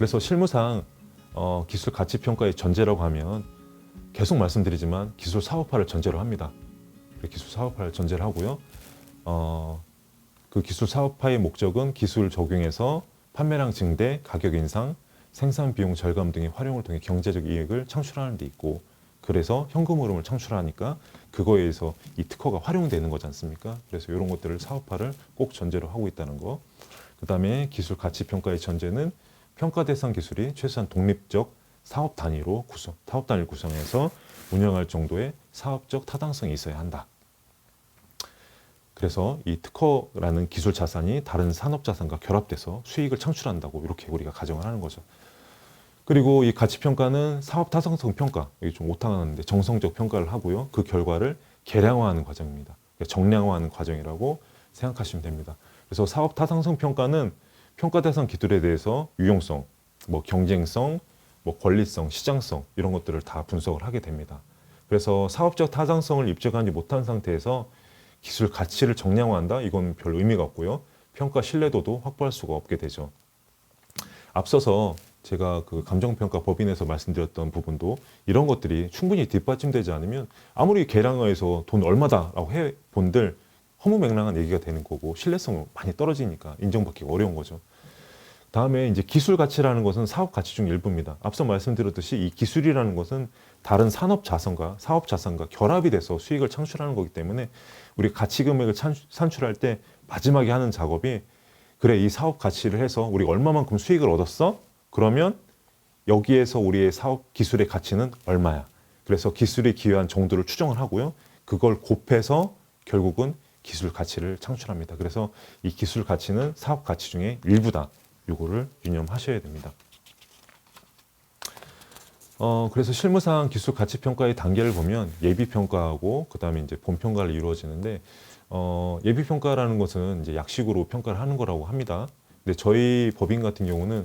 그래서 실무상 기술 가치 평가의 전제라고 하면 계속 말씀드리지만 기술 사업화를 전제로 합니다. 기술 사업화를 전제로 하고요. 그 기술 사업화의 목적은 기술 적용해서 판매량 증대, 가격 인상, 생산 비용 절감 등의 활용을 통해 경제적 이익을 창출하는 데 있고, 그래서 현금 흐름을 창출하니까 그거에 의해서 이 특허가 활용되는 거지 않습니까? 그래서 이런 것들을 사업화를 꼭 전제로 하고 있다는 거. 그 다음에 기술 가치 평가의 전제는 평가 대상 기술이 최소한 독립적 사업 단위를 구성해서 운영할 정도의 사업적 타당성이 있어야 한다. 그래서 이 특허라는 기술 자산이 다른 산업 자산과 결합돼서 수익을 창출한다고 이렇게 우리가 가정을 하는 거죠. 그리고 이 가치 평가는 사업 타당성 평가, 이게 좀 오타나는데 정성적 평가를 하고요. 그 결과를 계량화하는 과정입니다. 그러니까 정량화하는 과정이라고 생각하시면 됩니다. 그래서 사업 타당성 평가는 평가 대상 기술에 대해서 유용성, 뭐 경쟁성, 뭐 권리성, 시장성 이런 것들을 다 분석을 하게 됩니다. 그래서 사업적 타당성을 입증하지 못한 상태에서 기술 가치를 정량화한다? 이건 별 의미가 없고요. 평가 신뢰도도 확보할 수가 없게 되죠. 앞서서 제가 그 감정평가 법인에서 말씀드렸던 부분도 이런 것들이 충분히 뒷받침되지 않으면 아무리 계량화해서 돈 얼마다라고 해본들 허무맹랑한 얘기가 되는 거고 신뢰성은 많이 떨어지니까 인정받기가 어려운 거죠. 다음에 이제 기술 가치라는 것은 사업 가치 중 일부입니다. 앞서 말씀드렸듯이 이 기술이라는 것은 다른 산업 자산과 사업 자산과 결합이 돼서 수익을 창출하는 거기 때문에 우리 가치 금액을 산출할 때 마지막에 하는 작업이 그래, 이 사업 가치를 해서 우리가 얼마만큼 수익을 얻었어? 그러면 여기에서 우리의 사업 기술의 가치는 얼마야? 그래서 기술이 기여한 정도를 추정을 하고요. 그걸 곱해서 결국은 기술 가치를 창출합니다. 그래서 이 기술 가치는 사업 가치 중에 일부다. 요거를 유념하셔야 됩니다. 그래서 실무상 기술 가치 평가의 단계를 보면 예비 평가하고 그다음에 이제 본 평가를 이루어지는데 예비 평가라는 것은 이제 약식으로 평가를 하는 거라고 합니다. 근데 저희 법인 같은 경우는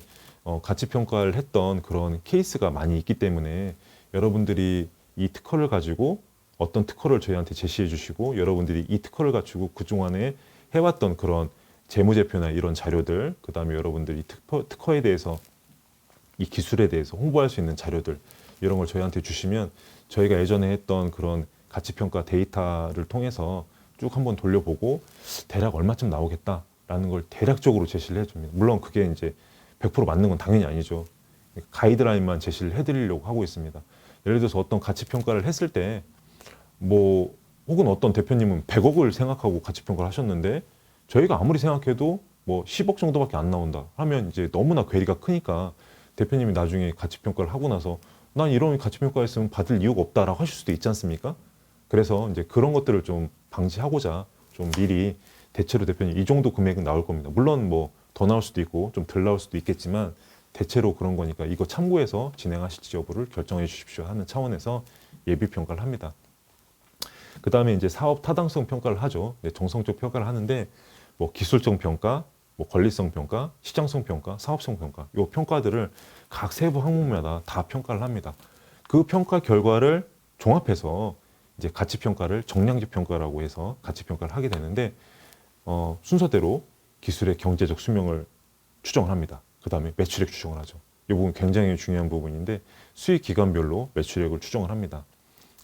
가치 평가를 했던 그런 케이스가 많이 있기 때문에 여러분들이 이 특허를 가지고 어떤 특허를 저희한테 제시해 주시고 여러분들이 이 특허를 갖추고 그동안에 해왔던 그런 재무제표나 이런 자료들, 그 다음에 여러분들이 특허에 대해서 이 기술에 대해서 홍보할 수 있는 자료들 이런 걸 저희한테 주시면 저희가 예전에 했던 그런 가치평가 데이터를 통해서 쭉 한번 돌려보고 대략 얼마쯤 나오겠다라는 걸 대략적으로 제시를 해줍니다. 물론 그게 이제 100% 맞는 건 당연히 아니죠. 가이드라인만 제시를 해드리려고 하고 있습니다. 예를 들어서 어떤 가치평가를 했을 때 뭐 혹은 어떤 대표님은 100억을 생각하고 가치평가를 하셨는데 저희가 아무리 생각해도 뭐 10억 정도밖에 안 나온다 하면 이제 너무나 괴리가 크니까 대표님이 나중에 가치평가를 하고 나서 난 이런 가치평가했으면 받을 이유가 없다라고 하실 수도 있지 않습니까? 그래서 이제 그런 것들을 좀 방지하고자 좀 미리 대체로 대표님 이 정도 금액은 나올 겁니다. 물론 뭐 더 나올 수도 있고 좀 덜 나올 수도 있겠지만 대체로 그런 거니까 이거 참고해서 진행하실지 여부를 결정해 주십시오 하는 차원에서 예비평가를 합니다. 그 다음에 이제 사업 타당성 평가를 하죠. 정성적 평가를 하는데 뭐 기술적 평가, 뭐 권리성 평가, 시장성 평가, 사업성 평가 이 평가들을 각 세부 항목마다 다 평가를 합니다. 그 평가 결과를 종합해서 이제 가치 평가를 정량적 평가라고 해서 가치 평가를 하게 되는데 순서대로 기술의 경제적 수명을 추정을 합니다. 그 다음에 매출액 추정을 하죠. 이 부분 굉장히 중요한 부분인데 수익 기간별로 매출액을 추정을 합니다.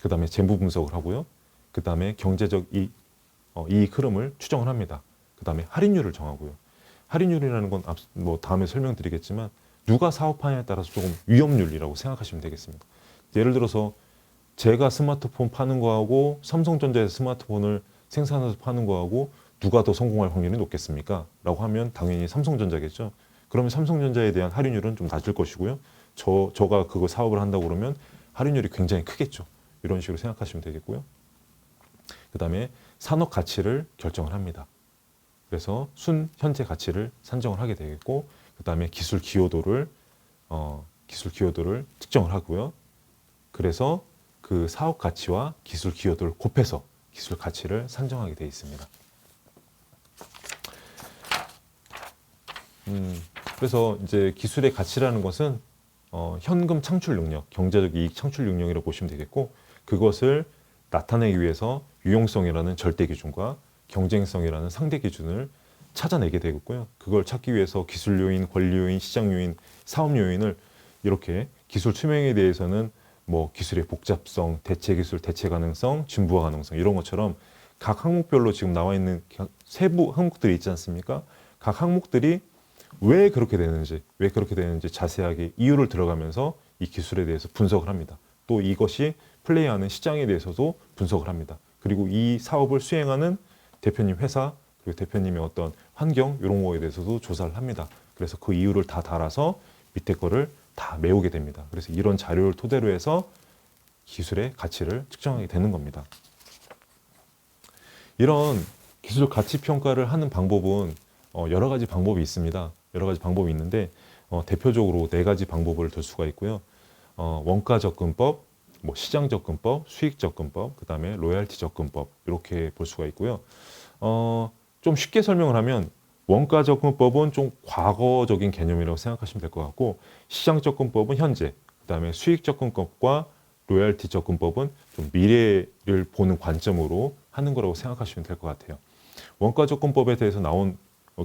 그 다음에 재무 분석을 하고요. 그 다음에 경제적 이익 흐름을 추정을 합니다. 그 다음에 할인율을 정하고요. 할인율이라는 건 뭐 다음에 설명드리겠지만 누가 사업하냐에 따라서 조금 위험률이라고 생각하시면 되겠습니다. 예를 들어서 제가 스마트폰 파는 거하고 삼성전자에서 스마트폰을 생산해서 파는 거하고 누가 더 성공할 확률이 높겠습니까? 라고 하면 당연히 삼성전자겠죠. 그러면 삼성전자에 대한 할인율은 좀 낮을 것이고요. 저가 그거 사업을 한다고 그러면 할인율이 굉장히 크겠죠. 이런 식으로 생각하시면 되겠고요. 그 다음에 산업 가치를 결정을 합니다. 그래서 순 현재 가치를 산정을 하게 되겠고, 그 다음에 기술 기여도를 측정을 하고요. 그래서 그 사업 가치와 기술 기여도를 곱해서 기술 가치를 산정하게 되어 있습니다. 그래서 이제 기술의 가치라는 것은 현금 창출 능력, 경제적 이익 창출 능력이라고 보시면 되겠고, 그것을 나타내기 위해서 유용성이라는 절대 기준과 경쟁성이라는 상대 기준을 찾아내게 되겠고요. 그걸 찾기 위해서 기술 요인, 권리 요인, 시장 요인, 사업 요인을 이렇게 기술 투명에 대해서는 뭐 기술의 복잡성, 대체 기술, 대체 가능성, 진부화 가능성 이런 것처럼 각 항목별로 지금 나와 있는 세부 항목들이 있지 않습니까? 각 항목들이 왜 그렇게 되는지 자세하게 이유를 들어가면서 이 기술에 대해서 분석을 합니다. 또 이것이 플레이하는 시장에 대해서도 분석을 합니다. 그리고 이 사업을 수행하는 대표님 회사, 그리고 대표님의 어떤 환경 이런 거에 대해서도 조사를 합니다. 그래서 그 이유를 다 달아서 밑에 거를 다 메우게 됩니다. 그래서 이런 자료를 토대로 해서 기술의 가치를 측정하게 되는 겁니다. 이런 기술 가치 평가를 하는 방법은 여러 가지 방법이 있습니다. 여러 가지 방법이 있는데 대표적으로 네 가지 방법을 들 수가 있고요. 원가 접근법, 뭐 시장 접근법, 수익 접근법, 그 다음에 로열티 접근법 이렇게 볼 수가 있고요. 좀 쉽게 설명을 하면 원가 접근법은 좀 과거적인 개념이라고 생각하시면 될 것 같고, 시장 접근법은 현재, 그 다음에 수익 접근법과 로열티 접근법은 좀 미래를 보는 관점으로 하는 거라고 생각하시면 될 것 같아요. 원가 접근법에 대해서 나온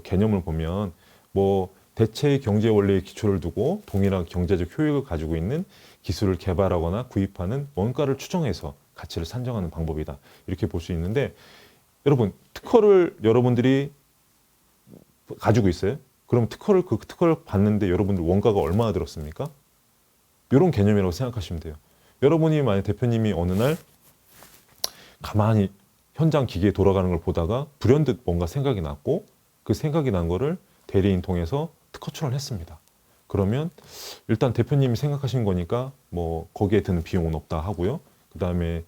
개념을 보면 뭐 대체의 경제 원리의 기초를 두고 동일한 경제적 효익을 가지고 있는 기술을 개발하거나 구입하는 원가를 추정해서 가치를 산정하는 방법이다. 이렇게 볼 수 있는데, 여러분 특허를 여러분들이 가지고 있어요? 그럼 그 특허를 봤는데 여러분들 원가가 얼마나 들었습니까? 이런 개념이라고 생각하시면 돼요. 여러분이 만약 대표님이 어느 날 가만히 현장 기계에 돌아가는 걸 보다가 불현듯 뭔가 생각이 났고, 그 생각이 난 거를 대리인 통해서 특허 출원을 했습니다. 그러면 일단 대표님이 생각하신 거니까 뭐 거기에 드는 비용은 없다 하고요. 그 다음에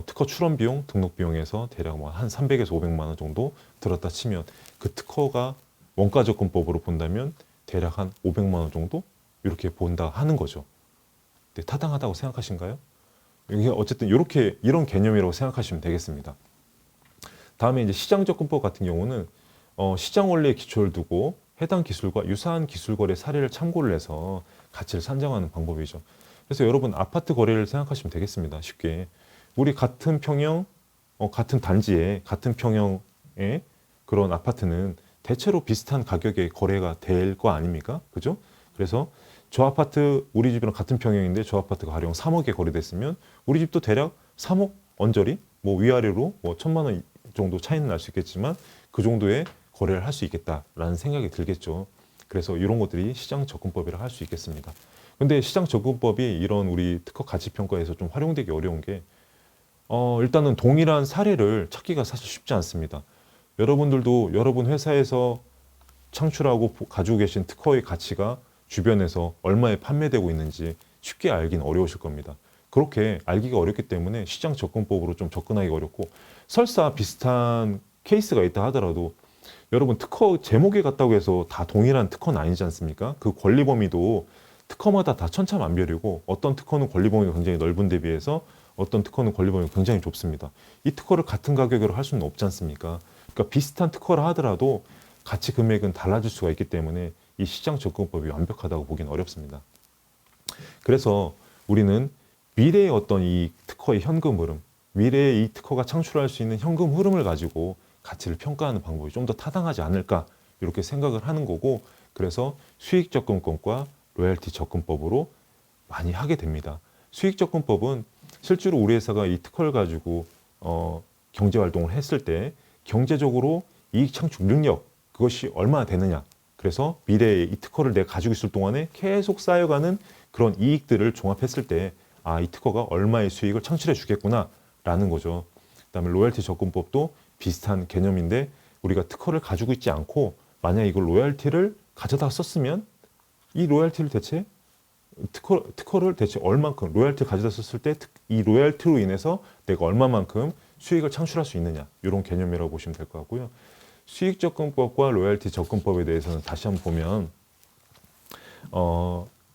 특허 출원 비용, 등록 비용에서 대략 뭐 한 300에서 500만 원 정도 들었다 치면 그 특허가 원가 접근법으로 본다면 대략 한 500만 원 정도 이렇게 본다 하는 거죠. 네, 타당하다고 생각하신가요? 이게 어쨌든 이런 개념이라고 생각하시면 되겠습니다. 다음에 이제 시장 접근법 같은 경우는 시장 원리의 기초를 두고 해당 기술과 유사한 기술 거래 사례를 참고를 해서 가치를 산정하는 방법이죠. 그래서 여러분 아파트 거래를 생각하시면 되겠습니다. 쉽게 우리 같은 평형, 같은 단지에 같은 평형의 그런 아파트는 대체로 비슷한 가격에 거래가 될 거 아닙니까? 그죠? 그래서 저 아파트 우리 집이랑 같은 평형인데 저 아파트가 가령 3억에 거래됐으면 우리 집도 대략 3억 언저리 뭐 위아래로 뭐 1,000만 원 정도 차이는 날 수 있겠지만 그 정도의 거래를 할 수 있겠다라는 생각이 들겠죠. 그래서 이런 것들이 시장 접근법이라 할 수 있겠습니다. 근데 시장 접근법이 이런 우리 특허 가치 평가에서 좀 활용되기 어려운 게 일단은 동일한 사례를 찾기가 사실 쉽지 않습니다. 여러분들도 여러분 회사에서 창출하고 가지고 계신 특허의 가치가 주변에서 얼마에 판매되고 있는지 쉽게 알긴 어려우실 겁니다. 그렇게 알기가 어렵기 때문에 시장 접근법으로 좀 접근하기가 어렵고, 설사 비슷한 케이스가 있다 하더라도 여러분 특허 제목에 같다고 해서 다 동일한 특허는 아니지 않습니까? 그 권리 범위도 특허마다 다 천차만별이고, 어떤 특허는 권리 범위가 굉장히 넓은 데 비해서 어떤 특허는 권리 범위가 굉장히 좁습니다. 이 특허를 같은 가격으로 할 수는 없지 않습니까? 그러니까 비슷한 특허를 하더라도 가치 금액은 달라질 수가 있기 때문에 이 시장 접근법이 완벽하다고 보기는 어렵습니다. 그래서 우리는 미래의 어떤 이 특허의 현금 흐름, 미래의 이 특허가 창출할 수 있는 현금 흐름을 가지고 가치를 평가하는 방법이 좀 더 타당하지 않을까 이렇게 생각을 하는 거고, 그래서 수익 접근법과 로열티 접근법으로 많이 하게 됩니다. 수익 접근법은 실제로 우리 회사가 이 특허를 가지고 경제 활동을 했을 때 경제적으로 이익 창출 능력 그것이 얼마나 되느냐, 그래서 미래에 이 특허를 내가 가지고 있을 동안에 계속 쌓여가는 그런 이익들을 종합했을 때 이 특허가 얼마의 수익을 창출해 주겠구나 라는 거죠. 그다음에 로열티 접근법도 비슷한 개념인데, 우리가 특허를 가지고 있지 않고 만약 이걸 로열티를 가져다 썼으면 이 로열티를 대체 특허를 대체 얼만큼 로열티를 가져다 썼을 때 이 로열티로 인해서 내가 얼마만큼 수익을 창출할 수 있느냐, 이런 개념이라고 보시면 될 것 같고요. 수익 접근법과 로열티 접근법에 대해서는 다시 한번 보면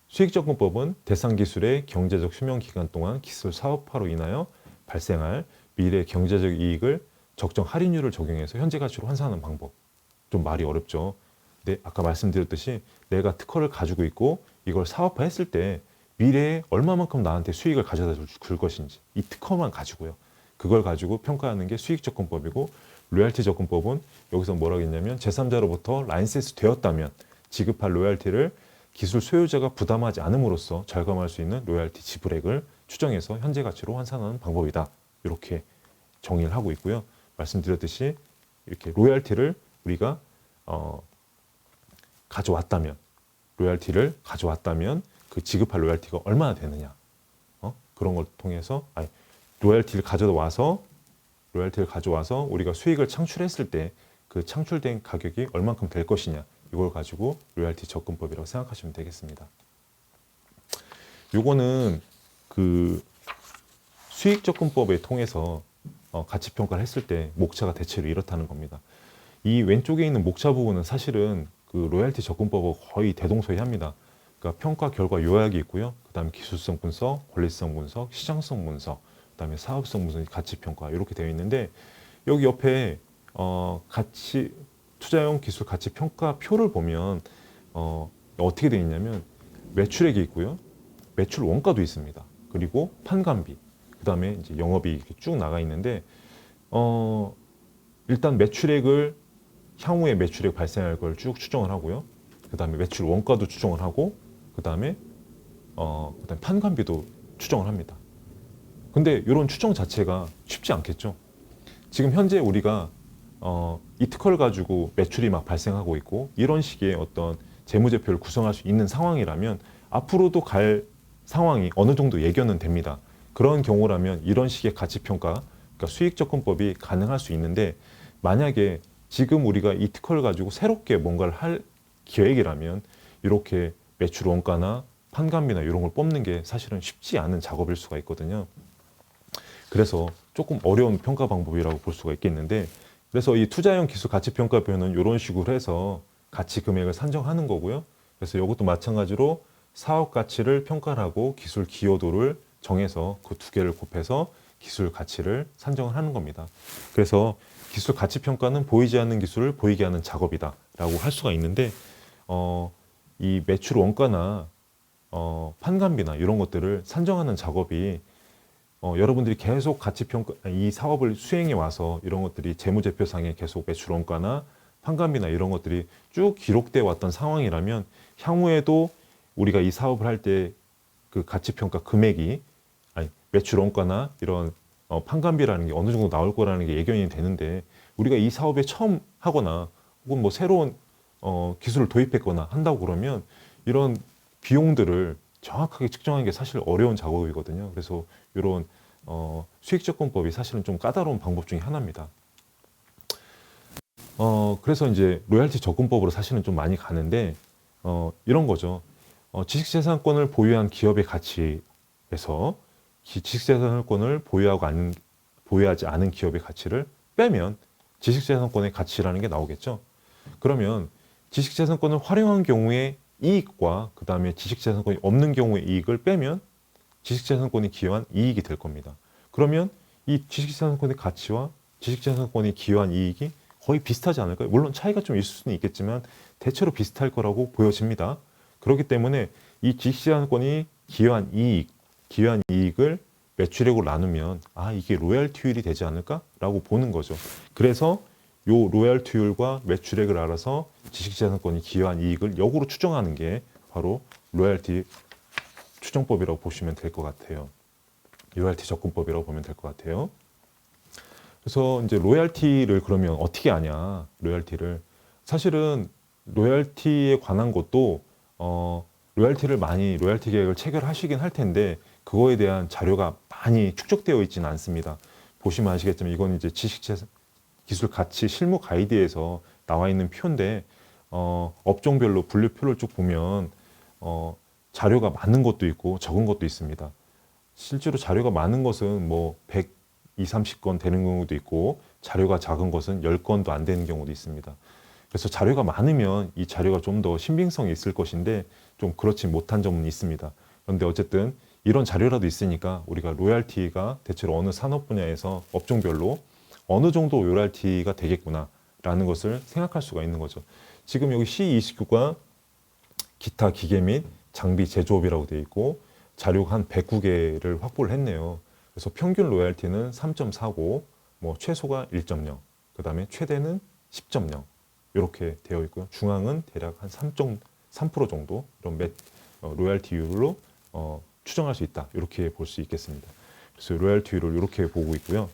수익 접근법은 대상 기술의 경제적 수명 기간 동안 기술 사업화로 인하여 발생할 미래 경제적 이익을 적정 할인율을 적용해서 현재 가치로 환산하는 방법. 좀 말이 어렵죠. 근데 아까 말씀드렸듯이 내가 특허를 가지고 있고 이걸 사업화했을 때 미래에 얼마만큼 나한테 수익을 가져다 줄 것인지 이 특허만 가지고요. 그걸 가지고 평가하는 게 수익 접근법이고, 로열티 접근법은 여기서 뭐라고 했냐면 제3자로부터 라이센스 되었다면 지급할 로열티를 기술 소유자가 부담하지 않음으로써 절감할 수 있는 로열티 지불액을 추정해서 현재 가치로 환산하는 방법이다. 이렇게 정의를 하고 있고요. 말씀드렸듯이 이렇게 로열티를 우리가 가져왔다면 로열티를 가져왔다면 그 지급할 로열티가 얼마나 되느냐 그런 걸 통해서 로열티를 가져와서 우리가 수익을 창출했을 때 그 창출된 가격이 얼만큼 될 것이냐 이걸 가지고 로열티 접근법이라고 생각하시면 되겠습니다. 요거는 그 수익 접근법에 통해서 가치 평가를 했을 때 목차가 대체로 이렇다는 겁니다. 이 왼쪽에 있는 목차 부분은 사실은 그 로열티 접근법하고 거의 대동소이합니다. 그러니까 평가 결과 요약이 있고요. 그다음에 기술성 분석, 권리성 분석, 시장성 분석, 그다음에 사업성 분석, 가치 평가 이렇게 되어 있는데 여기 옆에 가치 투자용 기술 가치 평가표를 보면 어떻게 되어 있냐면 매출액이 있고요. 매출 원가도 있습니다. 그리고 판관비, 그다음에 이제 영업이 이렇게 쭉 나가 있는데 일단 매출액을 향후에 매출액 발생할 걸 쭉 추정을 하고요. 그다음에 매출 원가도 추정을 하고 그다음에 판관비도 추정을 합니다. 근데 이런 추정 자체가 쉽지 않겠죠. 지금 현재 우리가 이 특허를 가지고 매출이 막 발생하고 있고 이런 식의 어떤 재무제표를 구성할 수 있는 상황이라면 앞으로도 갈 상황이 어느 정도 예견은 됩니다. 그런 경우라면 이런 식의 가치평가, 그러니까 수익접근법이 가능할 수 있는데 만약에 지금 우리가 이 특허를 가지고 새롭게 뭔가를 할 계획이라면 이렇게 매출 원가나 판관비나 이런 걸 뽑는 게 사실은 쉽지 않은 작업일 수가 있거든요. 그래서 조금 어려운 평가 방법이라고 볼 수가 있겠는데 그래서 이 투자형 기술 가치평가표는 이런 식으로 해서 가치 금액을 산정하는 거고요. 그래서 이것도 마찬가지로 사업 가치를 평가를 하고 기술 기여도를 정해서 그 두 개를 곱해서 기술 가치를 산정을 하는 겁니다. 그래서 기술 가치 평가는 보이지 않는 기술을 보이게 하는 작업이다 라고 할 수가 있는데 이 매출 원가나 판관비나 이런 것들을 산정하는 작업이 여러분들이 계속 가치 평가 이 사업을 수행해 와서 이런 것들이 재무제표상에 계속 매출 원가나 판관비나 이런 것들이 쭉 기록돼 왔던 상황이라면 향후에도 우리가 이 사업을 할 때 그 가치 평가 금액이 매출 원가나 이런 판관비라는 게 어느 정도 나올 거라는 게 예견이 되는데 우리가 이 사업에 처음 하거나 혹은 뭐 새로운 기술을 도입했거나 한다고 그러면 이런 비용들을 정확하게 측정하는 게 사실 어려운 작업이거든요. 그래서 이런 수익접근법이 사실은 좀 까다로운 방법 중에 하나입니다. 그래서 이제 로열티 접근법으로 사실은 좀 많이 가는데 이런 거죠. 지식재산권을 보유한 기업의 가치에서 지식재산권을 보유하지 않은 기업의 가치를 빼면 지식재산권의 가치라는 게 나오겠죠. 그러면 지식재산권을 활용한 경우의 이익과 그 다음에 지식재산권이 없는 경우의 이익을 빼면 지식재산권이 기여한 이익이 될 겁니다. 그러면 이 지식재산권의 가치와 지식재산권이 기여한 이익이 거의 비슷하지 않을까요? 물론 차이가 좀 있을 수는 있겠지만 대체로 비슷할 거라고 보여집니다. 그렇기 때문에 이 지식재산권이 기여한 이익을 매출액으로 나누면 이게 로열티율이 되지 않을까라고 보는 거죠. 그래서 요 로열티율과 매출액을 알아서 지식재산권이 기여한 이익을 역으로 추정하는 게 바로 로열티 추정법이라고 보시면 될 것 같아요. 로열티 접근법이라고 보면 될 것 같아요. 그래서 이제 로열티를 그러면 어떻게 아냐? 로열티를 사실은 로열티에 관한 것도 로열티 계획을 체결하시긴 할 텐데 그거에 대한 자료가 많이 축적되어 있지는 않습니다. 보시면 아시겠지만 이건 이제 지식재산 기술 가치 실무 가이드에서 나와 있는 표인데 업종별로 분류표를 쭉 보면 자료가 많은 것도 있고 적은 것도 있습니다. 실제로 자료가 많은 것은 뭐 120, 30건 되는 경우도 있고 자료가 작은 것은 10건도 안 되는 경우도 있습니다. 그래서 자료가 많으면 이 자료가 좀 더 신빙성이 있을 것인데 좀 그렇지 못한 점은 있습니다. 그런데 어쨌든 이런 자료라도 있으니까 우리가 로열티가 대체로 어느 산업 분야에서 업종별로 어느 정도 로열티가 되겠구나 라는 것을 생각할 수가 있는 거죠. 지금 여기 C29가 기타 기계 및 장비 제조업이라고 되어 있고 자료가 한 109개를 확보를 했네요. 그래서 평균 로열티는 3.49, 뭐 최소가 1.0, 그다음에 최대는 10.0 이렇게 되어 있고요. 중앙은 대략 한 3% 정도 이런 로열티율로 추정할 수 있다. 이렇게 볼 수 있겠습니다. 그래서 로열티율을 이렇게 보고 있고요.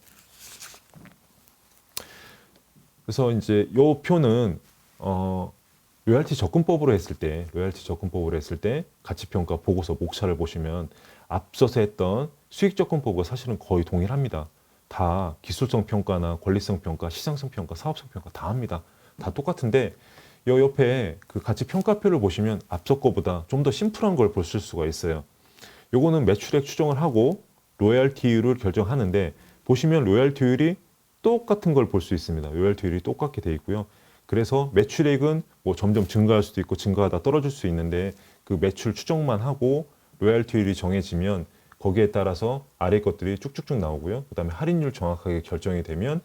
그래서 이제 이 표는 로열티 접근법으로 했을 때 가치평가 보고서 목차를 보시면 앞서서 했던 수익 접근법과 사실은 거의 동일합니다. 다 기술성 평가나 권리성 평가, 시장성 평가, 사업성 평가 다 합니다. 다 똑같은데 이 옆에 그 가치 평가표를 보시면 앞서 거보다 좀 더 심플한 걸 볼 수가 있어요. 요거는 매출액 추정을 하고 로열티율을 결정하는데 보시면 로열티율이 똑같은 걸 볼 수 있습니다. 로열티율이 똑같게 돼 있고요. 그래서 매출액은 뭐 점점 증가할 수도 있고 증가하다 떨어질 수 있는데 그 매출 추정만 하고 로열티율이 정해지면 거기에 따라서 아래 것들이 쭉쭉쭉 나오고요. 그다음에 할인율 정확하게 결정이 되면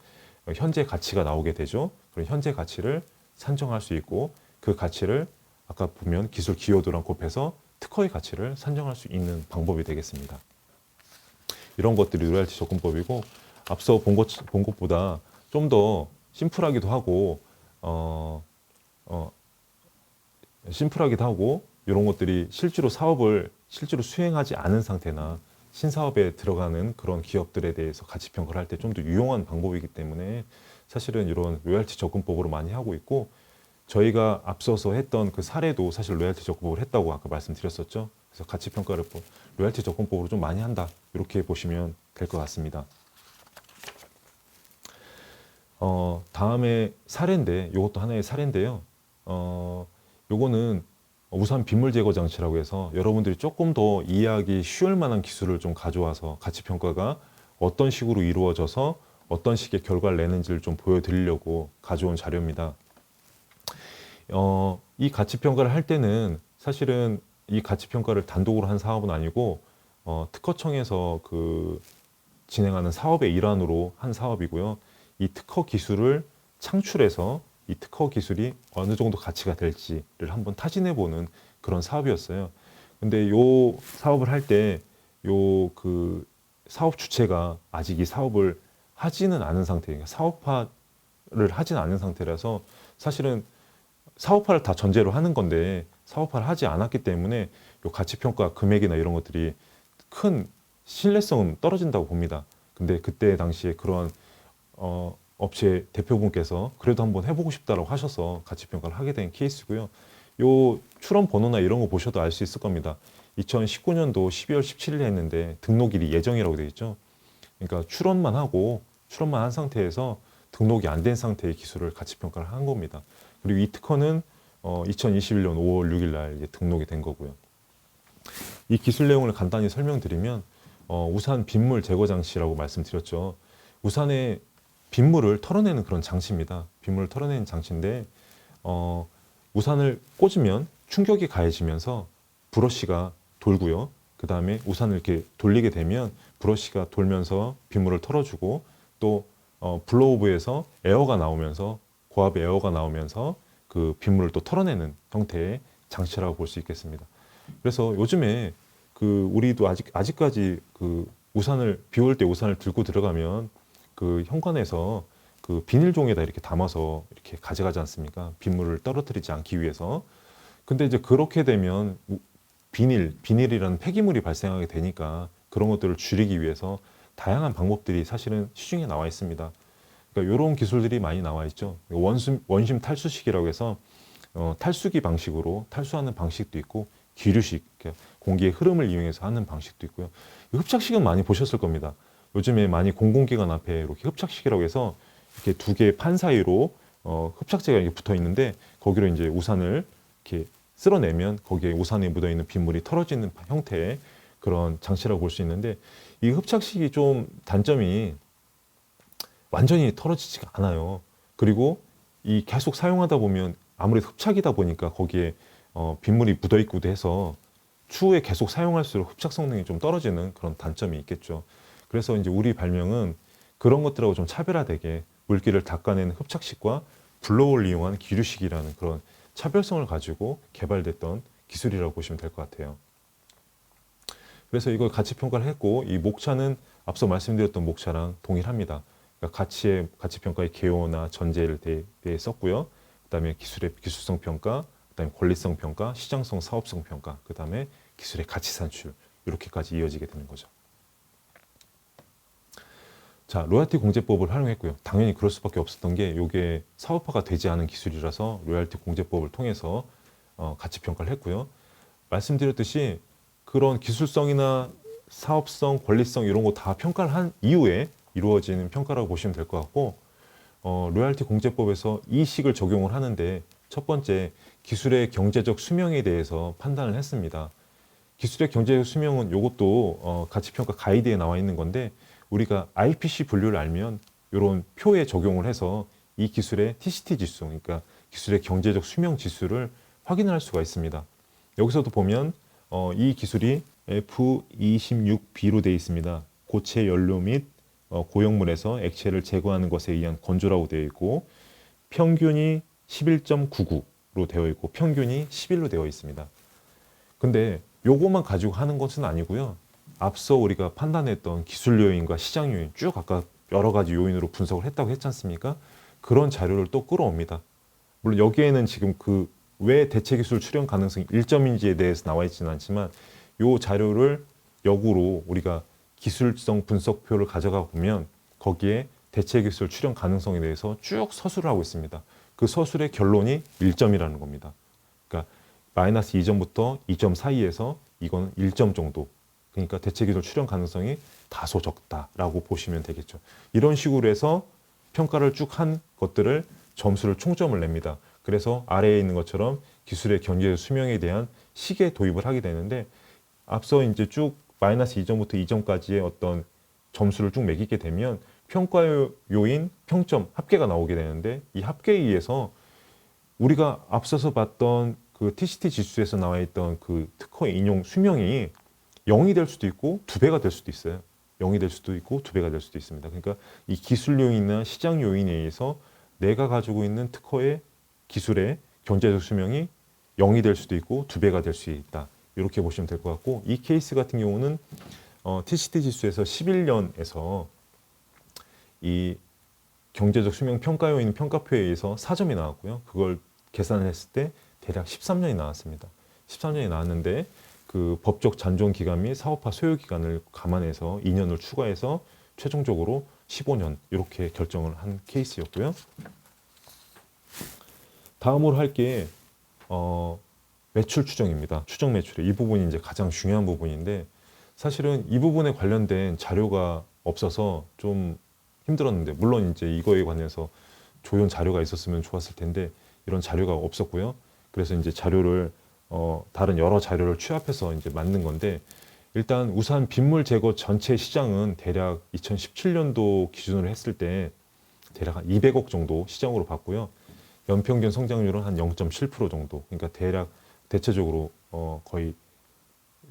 현재 가치가 나오게 되죠. 그럼 현재 가치를 산정할 수 있고 그 가치를 아까 보면 기술 기여도랑 곱해서 특허의 가치를 산정할 수 있는 방법이 되겠습니다. 이런 것들이 로열티 접근법이고 앞서 본 것보다 좀 더 심플하기도 하고 심플하기도 하고 이런 것들이 실제로 사업을 실제로 수행하지 않은 상태나 신사업에 들어가는 그런 기업들에 대해서 가치 평가를 할 때 좀 더 유용한 방법이기 때문에 사실은 이런 로열티 접근법으로 많이 하고 있고 저희가 앞서서 했던 그 사례도 사실 로열티 접근법을 했다고 아까 말씀드렸었죠. 그래서 가치 평가를 로열티 접근법으로 좀 많이 한다 이렇게 보시면 될 것 같습니다. 다음에 사례인데 이것도 하나의 사례인데요. 요거는 우산 빗물 제거 장치라고 해서 여러분들이 조금 더 이해하기 쉬울 만한 기술을 좀 가져와서 가치 평가가 어떤 식으로 이루어져서 어떤 식의 결과를 내는지를 좀 보여드리려고 가져온 자료입니다. 이 가치 평가를 할 때는 사실은 이 가치 평가를 단독으로 한 사업은 아니고 특허청에서 그 진행하는 사업의 일환으로 한 사업이고요. 이 특허 기술을 창출해서 이 특허 기술이 어느 정도 가치가 될지를 한번 타진해보는 그런 사업이었어요. 근데 요 사업을 할 때 요 그 사업 주체가 아직 이 사업을 하지는 않은 상태예요. 사업화를 하진 않은 상태라서 사실은 사업화를 다 전제로 하는 건데 사업화를 하지 않았기 때문에 요 가치평가 금액이나 이런 것들이 큰 신뢰성은 떨어진다고 봅니다. 근데 그때 당시에 그런 업체 대표분께서 그래도 한번 해보고 싶다라고 하셔서 가치평가를 하게 된 케이스고요. 요 출원 번호나 이런 거 보셔도 알 수 있을 겁니다. 2019년도 12월 17일에 했는데 등록일이 예정이라고 되어 있죠. 그러니까 출원만 한 상태에서 등록이 안 된 상태의 기술을 가치평가를 한 겁니다. 그리고 이 특허는 2021년 5월 6일 날 이제 등록이 된 거고요. 이 기술 내용을 간단히 설명드리면 우산 빗물 제거 장치라고 말씀드렸죠. 우산에 빗물을 털어내는 그런 장치입니다. 빗물을 털어내는 장치인데 우산을 꽂으면 충격이 가해지면서 브러쉬가 돌고요. 그 다음에 우산을 이렇게 돌리게 되면 브러쉬가 돌면서 빗물을 털어주고 또 블로우브에서 에어가 나오면서 고압의 에어가 나오면서 그 빗물을 또 털어내는 형태의 장치라고 볼 수 있겠습니다. 그래서 요즘에 그 우리도 아직까지 그 우산을 비 올 때 우산을 들고 들어가면 그 현관에서 그 비닐종에다 이렇게 담아서 이렇게 가져가지 않습니까? 빗물을 떨어뜨리지 않기 위해서. 근데 이제 그렇게 되면 비닐이라는 폐기물이 발생하게 되니까 그런 것들을 줄이기 위해서 다양한 방법들이 사실은 시중에 나와 있습니다. 그러니까 이런 기술들이 많이 나와 있죠. 원심 탈수식이라고 해서 탈수기 방식으로 탈수하는 방식도 있고 기류식, 공기의 흐름을 이용해서 하는 방식도 있고요. 흡착식은 많이 보셨을 겁니다. 요즘에 많이 공공기관 앞에 이렇게 흡착식이라고 해서 이렇게 두 개의 판 사이로 흡착제가 이렇게 붙어 있는데 거기로 이제 우산을 이렇게 쓸어내면 거기에 우산에 묻어 있는 빗물이 털어지는 형태의 그런 장치라고 볼 수 있는데 이 흡착식이 좀 단점이 완전히 털어지지가 않아요. 그리고 이 계속 사용하다 보면 아무래도 흡착이다 보니까 거기에 빗물이 묻어 있기도 해서 추후에 계속 사용할수록 흡착 성능이 좀 떨어지는 그런 단점이 있겠죠. 그래서 이제 우리 발명은 그런 것들하고 좀 차별화되게 물기를 닦아내는 흡착식과 블로우를 이용한 기류식이라는 그런 차별성을 가지고 개발됐던 기술이라고 보시면 될 것 같아요. 그래서 이걸 가치 평가를 했고 이 목차는 앞서 말씀드렸던 목차랑 동일합니다. 그러니까 가치 평가의 개요나 전제를 썼고요. 그다음에 기술성 평가, 그다음에 권리성 평가, 시장성, 사업성 평가, 그다음에 기술의 가치 산출 이렇게까지 이어지게 되는 거죠. 자, 로열티 공제법을 활용했고요. 당연히 그럴 수밖에 없었던 게 이게 사업화가 되지 않은 기술이라서 로열티 공제법을 통해서 가치 평가를 했고요. 말씀드렸듯이 그런 기술성이나 사업성, 권리성 이런 거 다 평가를 한 이후에 이루어지는 평가라고 보시면 될 것 같고, 로열티 공제법에서 이 식을 적용을 하는데 첫 번째 기술의 경제적 수명에 대해서 판단을 했습니다. 기술의 경제적 수명은 이것도 가치평가 가이드에 나와 있는 건데 우리가 IPC 분류를 알면 이런 표에 적용을 해서 이 기술의 TCT 지수, 그러니까 기술의 경제적 수명 지수를 확인할 수가 있습니다. 여기서도 보면 이 기술이 F26B로 되어 있습니다. 고체 연료 및 고용물에서 액체를 제거하는 것에 의한 건조라고 되어 있고 평균이 11.99로 되어 있고 평균이 11로 되어 있습니다. 근데 요것만 가지고 하는 것은 아니고요. 앞서 우리가 판단했던 기술 요인과 시장 요인 쭉 아까 여러 가지 요인으로 분석을 했다고 했지 않습니까? 그런 자료를 또 끌어옵니다. 물론 여기에는 지금 그 왜 대체 기술 출현 가능성이 1점인지에 대해서 나와 있지는 않지만 요 자료를 역으로 우리가 기술성 분석표를 가져가 보면 거기에 대체 기술 출현 가능성에 대해서 쭉 서술을 하고 있습니다. 그 서술의 결론이 1점이라는 겁니다. 그러니까 마이너스 2점부터 2점 사이에서 이건 1점 정도. 그러니까 대체 기술 출현 가능성이 다소 적다라고 보시면 되겠죠. 이런 식으로 해서 평가를 쭉 한 것들을 점수를 총점을 냅니다. 그래서 아래에 있는 것처럼 기술의 경제적 수명에 대한 식에 도입을 하게 되는데 앞서 이제 쭉 마이너스 2점부터 2점까지의 어떤 점수를 쭉 매기게 되면 평가 요인, 평점, 합계가 나오게 되는데 이 합계에 의해서 우리가 앞서서 봤던 그 TCT 지수에서 나와 있던 그 특허의 인용 수명이 0이 될 수도 있고 2배가 될 수도 있어요. 0이 될 수도 있고 2배가 될 수도 있습니다. 그러니까 이 기술 요인이나 시장 요인에 의해서 내가 가지고 있는 특허의 기술의 경제적 수명이 0이 될 수도 있고 2배가 될 수 있다. 이렇게 보시면 될 것 같고 이 케이스 같은 경우는 TCT 지수에서 11년에서 이 경제적 수명 평가 요인 평가표에 의해서 4점이 나왔고요. 그걸 계산을 했을 때 대략 13년이 나왔습니다. 13년이 나왔는데 그 법적 잔존 기간 및 사업화 소요 기간을 감안해서 2년을 추가해서 최종적으로 15년 이렇게 결정을 한 케이스였고요. 다음으로 할 게 매출 추정입니다. 추정 매출의 이 부분이 이제 가장 중요한 부분인데 사실은 이 부분에 관련된 자료가 없어서 좀 힘들었는데 물론 이제 이거에 관해서 조연 자료가 있었으면 좋았을 텐데 이런 자료가 없었고요. 그래서 이제 자료를 다른 여러 자료를 취합해서 이제 만든 건데 일단 우산 빗물 제거 전체 시장은 대략 2017년도 기준으로 했을 때 대략 한 200억 정도 시장으로 봤고요. 연평균 성장률은 한 0.7% 정도. 그러니까 대략 대체적으로 거의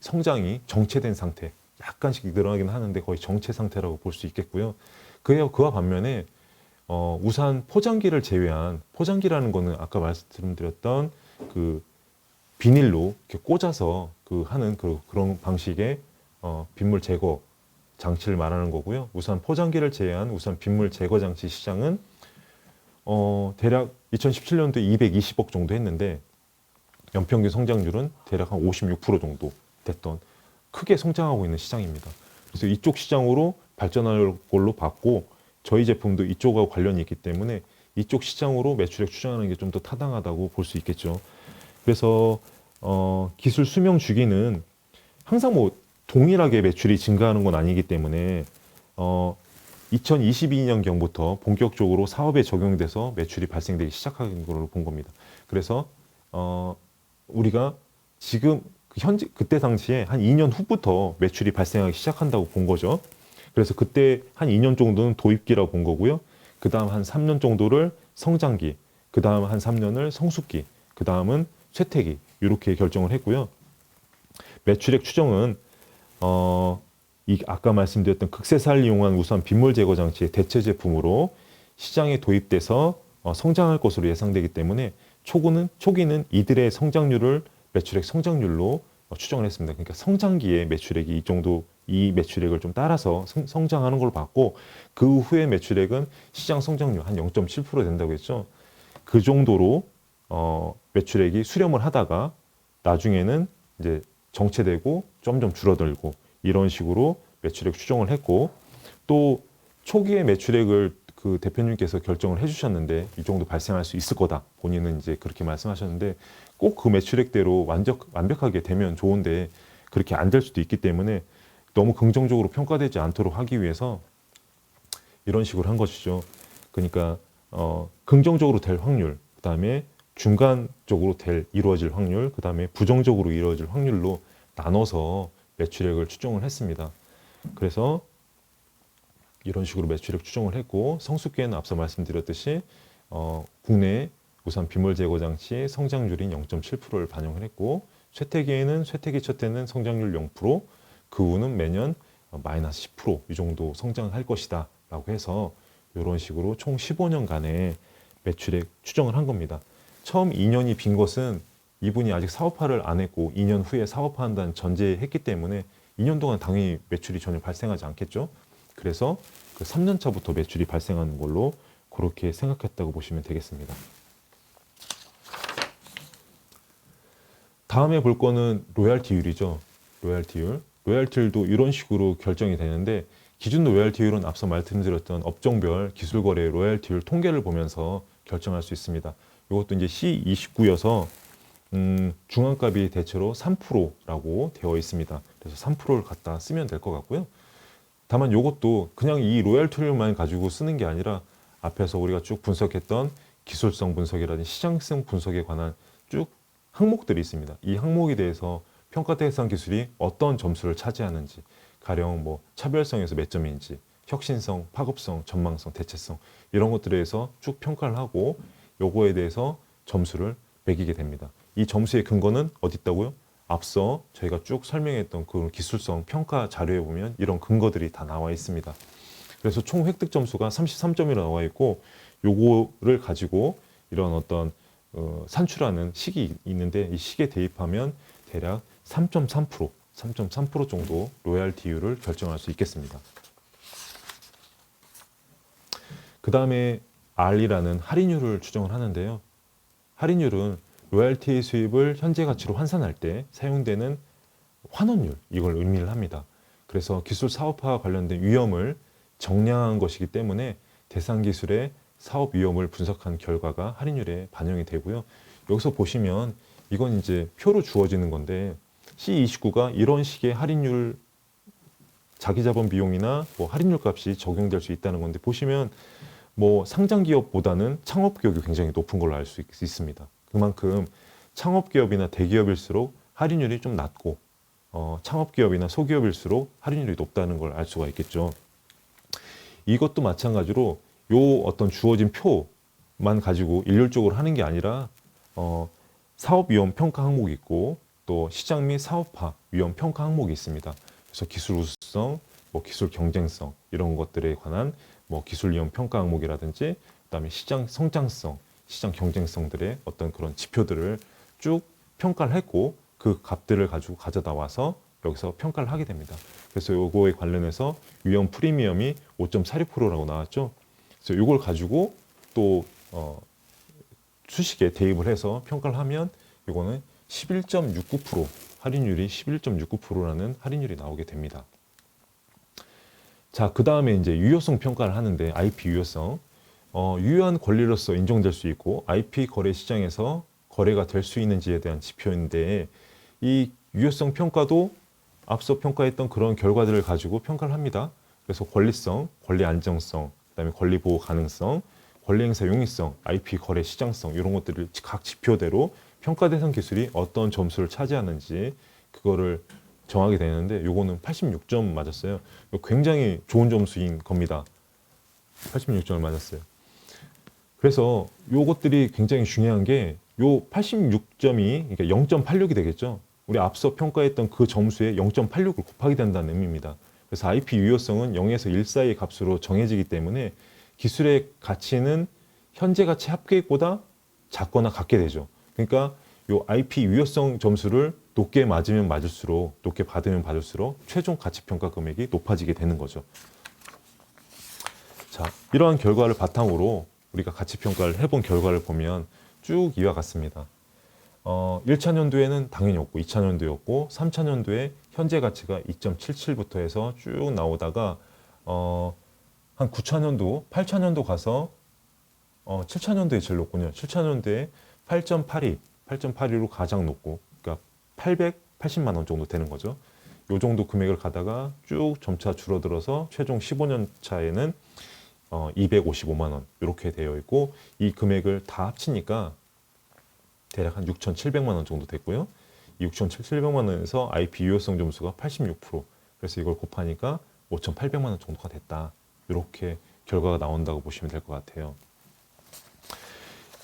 성장이 정체된 상태. 약간씩 늘어나긴 하는데 거의 정체 상태라고 볼 수 있겠고요. 그와 반면에 우산 포장기를 제외한 포장기라는 거는 아까 말씀드렸던 그 비닐로 이렇게 꽂아서 하는 그런 방식의 빗물 제거 장치를 말하는 거고요. 우산 포장기를 제외한 우산 빗물 제거 장치 시장은 대략 2017년도에 220억 정도 했는데 연평균 성장률은 대략 한 56% 정도 됐던 크게 성장하고 있는 시장입니다. 그래서 이쪽 시장으로 발전할 걸로 봤고 저희 제품도 이쪽하고 관련이 있기 때문에 이쪽 시장으로 매출액 추정하는 게 좀 더 타당하다고 볼 수 있겠죠. 그래서 기술 수명 주기는 항상 뭐 동일하게 매출이 증가하는 건 아니기 때문에 2022년경부터 본격적으로 사업에 적용돼서 매출이 발생되기 시작한 걸로 본 겁니다. 그래서 우리가 지금 그때 당시에 한 2년 후부터 매출이 발생하기 시작한다고 본 거죠. 그래서 그때 한 2년 정도는 도입기라고 본 거고요. 그 다음 한 3년 정도를 성장기, 그 다음 한 3년을 성숙기, 그 다음은 쇠퇴기 이렇게 결정을 했고요. 매출액 추정은 이 아까 말씀드렸던 극세사를 이용한 우산 빗물 제거 장치의 대체 제품으로 시장에 도입돼서 성장할 것으로 예상되기 때문에 초기는 이들의 성장률을 매출액 성장률로 추정을 했습니다. 그러니까 성장기에 매출액이 이 정도 이 매출액을 좀 따라서 성장하는 걸 봤고, 그 후에 매출액은 시장 성장률 한 0.7% 된다고 했죠. 그 정도로 매출액이 수렴을 하다가 나중에는 이제 정체되고 점점 줄어들고 이런 식으로 매출액 추정을 했고, 또 초기에 매출액을 그 대표님께서 결정을 해주셨는데 이 정도 발생할 수 있을 거다. 본인은 이제 그렇게 말씀하셨는데 꼭 그 매출액대로 완벽하게 되면 좋은데 그렇게 안 될 수도 있기 때문에 너무 긍정적으로 평가되지 않도록 하기 위해서 이런 식으로 한 것이죠. 그러니까 긍정적으로 될 확률, 그다음에 중간적으로 이루어질 확률, 그다음에 부정적으로 이루어질 확률로 나눠서 매출액을 추정을 했습니다. 그래서 이런 식으로 매출액 추정을 했고, 성수기에는 앞서 말씀드렸듯이 국내 우선 비몰 제거 장치 성장률인 0.7%를 반영을 했고, 쇠퇴기에는 쇠퇴기 첫 해는 성장률 0%, 그 후는 매년 마이너스 10%이 정도 성장할 것이다 라고 해서 이런 식으로 총 15년간의 매출액 추정을 한 겁니다. 처음 2년이 빈 것은 이분이 아직 사업화를 안 했고 2년 후에 사업화한다는 전제했기 때문에 2년 동안 당연히 매출이 전혀 발생하지 않겠죠. 그래서 그 3년 차부터 매출이 발생하는 걸로 그렇게 생각했다고 보시면 되겠습니다. 다음에 볼 거는 로얄티율이죠. 로얄티율. 로얄티율도 이런 식으로 결정이 되는데, 기준 로얄티율은 앞서 말씀드렸던 업종별 기술거래 로얄티율 통계를 보면서 결정할 수 있습니다. 이것도 이제 C29여서 중앙값이 대체로 3%라고 되어 있습니다. 그래서 3%를 갖다 쓰면 될 것 같고요. 다만 이것도 그냥 이 로얄티율만 가지고 쓰는 게 아니라 앞에서 우리가 쭉 분석했던 기술성 분석이라든지 시장성 분석에 관한 쭉 항목들이 있습니다. 이 항목에 대해서 평가 대상 기술이 어떤 점수를 차지하는지, 가령 뭐 차별성에서 몇 점인지, 혁신성, 파급성, 전망성, 대체성 이런 것들에 대해서 쭉 평가를 하고 요거에 대해서 점수를 매기게 됩니다. 이 점수의 근거는 어디 있다고요? 앞서 저희가 쭉 설명했던 그 기술성 평가 자료에 보면 이런 근거들이 다 나와 있습니다. 그래서 총 획득 점수가 33점이나 나와 있고, 요거를 가지고 이런 어떤 산출하는 식이 있는데 이 식에 대입하면 대략 3.3% 정도 로얄티율을 결정할 수 있겠습니다. 그 다음에 R이라는 할인율을 추정을 하는데요. 할인율은 로얄티 수입을 현재 가치로 환산할 때 사용되는 환원율, 이걸 의미를 합니다. 그래서 기술 사업화와 관련된 위험을 정량한 것이기 때문에 대상 기술의 사업 위험을 분석한 결과가 할인율에 반영이 되고요. 여기서 보시면 이건 이제 표로 주어지는 건데, C29가 이런 식의 할인율, 자기자본 비용이나 뭐 할인율 값이 적용될 수 있다는 건데, 보시면 뭐 상장 기업보다는 창업 기업이 굉장히 높은 걸로 알 수 있습니다. 그만큼 창업 기업이나 대기업일수록 할인율이 좀 낮고, 창업 기업이나 소기업일수록 할인율이 높다는 걸 알 수가 있겠죠. 이것도 마찬가지로 요 어떤 주어진 표만 가지고 일률적으로 하는 게 아니라 사업 위험 평가 항목이 있고, 또 시장 및 사업화 위험 평가 항목이 있습니다. 그래서 기술 우수성, 뭐 기술 경쟁성 이런 것들에 관한 뭐 기술 위험 평가 항목이라든지, 그다음에 시장 성장성, 시장 경쟁성들의 어떤 그런 지표들을 쭉 평가를 했고, 그 값들을 가지고 가져다 와서 여기서 평가를 하게 됩니다. 그래서 요거에 관련해서 위험 프리미엄이 5.46%라고 나왔죠. 그래서 이걸 가지고 또 수식에 대입을 해서 평가를 하면 이거는 11.69%, 할인율이 11.69%라는 할인율이 나오게 됩니다. 자, 그 다음에 이제 유효성 평가를 하는데, IP 유효성, 유효한 권리로서 인정될 수 있고 IP 거래 시장에서 거래가 될 수 있는지에 대한 지표인데, 이 유효성 평가도 앞서 평가했던 그런 결과들을 가지고 평가를 합니다. 그래서 권리성, 권리 안정성, 그다음에 권리 보호 가능성, 권리 행사 용이성, IP 거래 시장성 이런 것들을 각 지표대로 평가 대상 기술이 어떤 점수를 차지하는지 그거를 정하게 되는데, 요거는 86점 맞았어요. 굉장히 좋은 점수인 겁니다. 86점을 맞았어요. 그래서 요것들이 굉장히 중요한 게, 요 86점이 그러니까 0.86이 되겠죠. 우리 앞서 평가했던 그 점수에 0.86을 곱하게 된다는 의미입니다. 그래서 IP 유효성은 0에서 1 사이의 값으로 정해지기 때문에 기술의 가치는 현재 가치 합계액보다 작거나 같게 되죠. 그러니까 요 IP 유효성 점수를 높게 맞으면 맞을수록, 높게 받으면 받을수록 최종 가치평가 금액이 높아지게 되는 거죠. 자, 이러한 결과를 바탕으로 우리가 가치평가를 해본 결과를 보면 쭉 이와 같습니다. 1차 연도에는 당연히 없고 2차 연도였고 3차 연도에 현재 가치가 2.77부터 해서 쭉 나오다가 한 9차 연도, 8차 연도 가서 7차 연도에 제일 높군요. 7차 연도에 8.82로 가장 높고, 그러니까 880만 원 정도 되는 거죠. 요 정도 금액을 가다가 쭉 점차 줄어들어서 최종 15년 차에는 255만 원 이렇게 되어 있고, 이 금액을 다 합치니까 대략 한 6,700만 원 정도 됐고요. 이 6,700만 원에서 IP 유효성 점수가 86%. 그래서 이걸 곱하니까 5,800만 원 정도가 됐다. 이렇게 결과가 나온다고 보시면 될 것 같아요.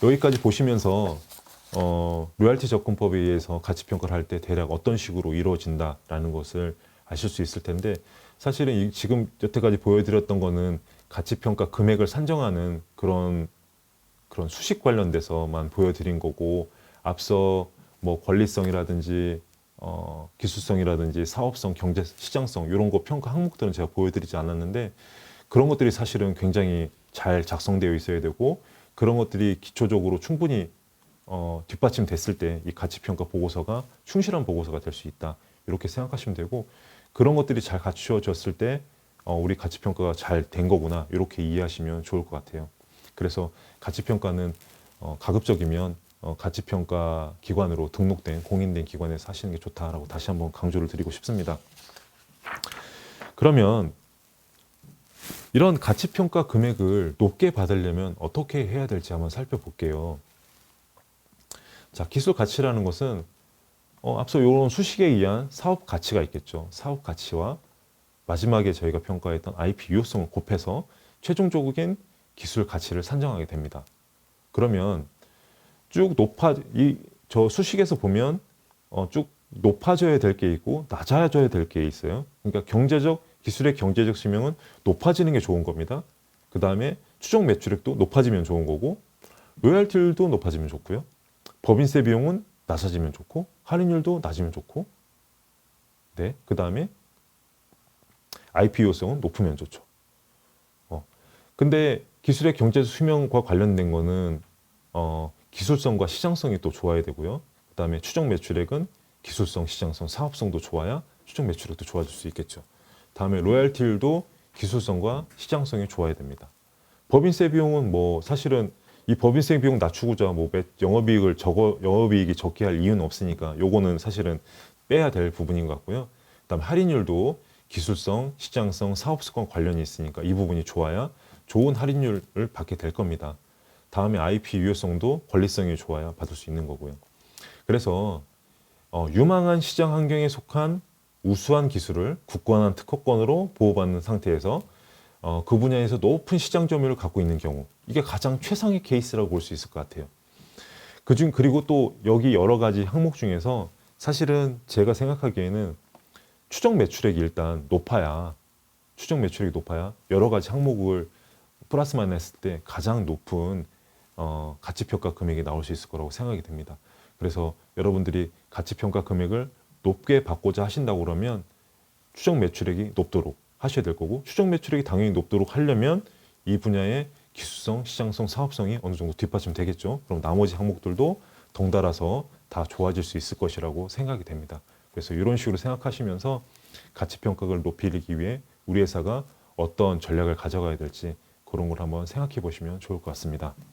여기까지 보시면서 로얄티 접근법에 의해서 가치평가를 할 때 대략 어떤 식으로 이루어진다라는 것을 아실 수 있을 텐데, 사실은 지금 여태까지 보여드렸던 거는 가치평가 금액을 산정하는 그런 수식 관련돼서만 보여드린 거고, 앞서 뭐 권리성이라든지 기술성이라든지 사업성, 경제 시장성 이런 거 평가 항목들은 제가 보여드리지 않았는데, 그런 것들이 사실은 굉장히 잘 작성되어 있어야 되고, 그런 것들이 기초적으로 충분히 뒷받침됐을 때 이 가치평가 보고서가 충실한 보고서가 될 수 있다, 이렇게 생각하시면 되고, 그런 것들이 잘 갖추어졌을 때 우리 가치평가가 잘 된 거구나, 이렇게 이해하시면 좋을 것 같아요. 그래서 가치평가는 가급적이면 가치평가 기관으로 등록된 공인된 기관에서 하시는 게 좋다라고 다시 한번 강조를 드리고 싶습니다. 그러면 이런 가치평가 금액을 높게 받으려면 어떻게 해야 될지 한번 살펴볼게요. 자, 기술 가치라는 것은 앞서 이런 수식에 의한 사업 가치가 있겠죠. 사업 가치와 마지막에 저희가 평가했던 IP 유효성을 곱해서 최종적인 기술 가치를 산정하게 됩니다. 그러면 쭉 저 수식에서 보면 쭉 높아져야 될 게 있고 낮아져야 될 게 있어요. 그러니까 기술의 경제적 수명은 높아지는 게 좋은 겁니다. 그 다음에 추정 매출액도 높아지면 좋은 거고, 로열티율도 높아지면 좋고요. 법인세 비용은 낮아지면 좋고, 할인율도 낮으면 좋고, 네, 그 다음에 IP 유효성은 높으면 좋죠. 근데 기술의 경제적 수명과 관련된 거는 기술성과 시장성이 또 좋아야 되고요. 그 다음에 추정 매출액은 기술성, 시장성, 사업성도 좋아야 추정 매출액도 좋아질 수 있겠죠. 다음에 로열티율도 기술성과 시장성이 좋아야 됩니다. 법인세 비용은 뭐 사실은 이 법인세 비용 낮추고자 뭐 영업이익이 적게 할 이유는 없으니까 요거는 사실은 빼야 될 부분인 것 같고요. 그다음 할인율도 기술성, 시장성, 사업성과 관련이 있으니까 이 부분이 좋아야 좋은 할인율을 받게 될 겁니다. 다음에 IP 유효성도 권리성이 좋아야 받을 수 있는 거고요. 그래서 유망한 시장 환경에 속한 우수한 기술을 굳건한 특허권으로 보호받는 상태에서 그 분야에서 높은 시장 점유율을 갖고 있는 경우, 이게 가장 최상의 케이스라고 볼 수 있을 것 같아요. 그리고 또 여기 여러 가지 항목 중에서 사실은 제가 생각하기에는 추정 매출액이 일단 높아야 여러 가지 항목을 플러스 마이너스 했을 때 가장 높은 가치평가 금액이 나올 수 있을 거라고 생각이 됩니다. 그래서 여러분들이 가치평가 금액을 높게 받고자 하신다고 그러면 추정 매출액이 높도록 하셔야 될 거고, 추정 매출액이 당연히 높도록 하려면 이 분야의 기술성, 시장성, 사업성이 어느 정도 뒷받침 되겠죠. 그럼 나머지 항목들도 덩달아서 다 좋아질 수 있을 것이라고 생각이 됩니다. 그래서 이런 식으로 생각하시면서 가치평가를 높이기 위해 우리 회사가 어떤 전략을 가져가야 될지 그런 걸 한번 생각해 보시면 좋을 것 같습니다.